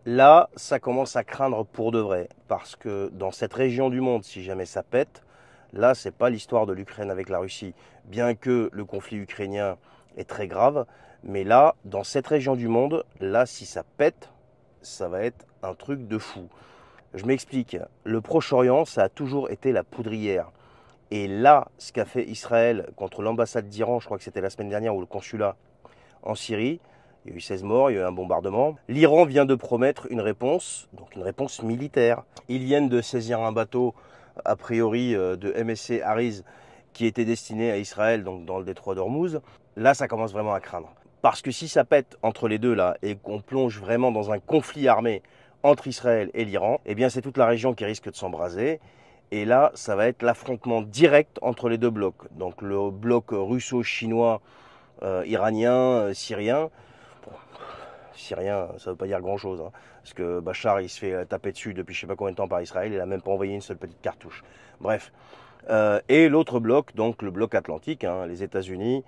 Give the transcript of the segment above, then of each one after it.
Là, ça commence à craindre pour de vrai, parce que dans cette région du monde, si jamais ça pète, là, c'est pas l'histoire de l'Ukraine avec la Russie, bien que le conflit ukrainien est très grave, mais là, dans cette région du monde, là, si ça pète, ça va être un truc de fou. Je m'explique, le Proche-Orient, ça a toujours été la poudrière. Et là, ce qu'a fait Israël contre l'ambassade d'Iran, je crois que c'était la semaine dernière, ou le consulat en Syrie, il y a eu 16 morts, il y a eu un bombardement. L'Iran vient de promettre une réponse, donc une réponse militaire. Ils viennent de saisir un bateau, a priori de MSC Harris, qui était destiné à Israël, donc dans le détroit d'Ormuz. Là, ça commence vraiment à craindre. Parce que si ça pète entre les deux là, et qu'on plonge vraiment dans un conflit armé entre Israël et l'Iran, eh bien c'est toute la région qui risque de s'embraser. Et là, ça va être l'affrontement direct entre les deux blocs. Donc le bloc russo-chinois, iranien, syrien. Bon, syrien, ça ne veut pas dire grand-chose, hein, parce que Bachar, il se fait taper dessus depuis je ne sais pas combien de temps par Israël, il n'a même pas envoyé une seule petite cartouche. Bref. Et l'autre bloc, donc le bloc atlantique, hein, les États-Unis,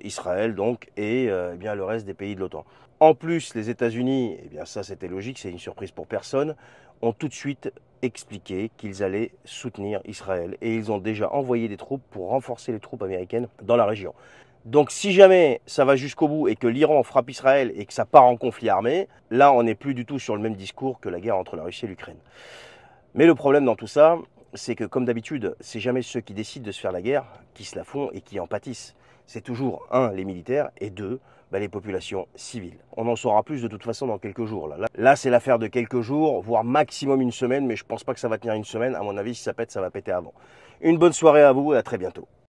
Israël, donc, et eh bien, le reste des pays de l'OTAN. En plus, les États-Unis, eh bien ça c'était logique, c'est une surprise pour personne, ont tout de suite expliqué qu'ils allaient soutenir Israël. Et ils ont déjà envoyé des troupes pour renforcer les troupes américaines dans la région. Donc si jamais ça va jusqu'au bout et que l'Iran frappe Israël et que ça part en conflit armé, là on n'est plus du tout sur le même discours que la guerre entre la Russie et l'Ukraine. Mais le problème dans tout ça, c'est que comme d'habitude, c'est jamais ceux qui décident de se faire la guerre qui se la font et qui en pâtissent. C'est toujours, un, les militaires, et deux, les populations civiles. On en saura plus de toute façon dans quelques jours. Là c'est l'affaire de quelques jours, voire maximum une semaine, mais je pense pas que ça va tenir une semaine. À mon avis, si ça pète, ça va péter avant. Une bonne soirée à vous et à très bientôt.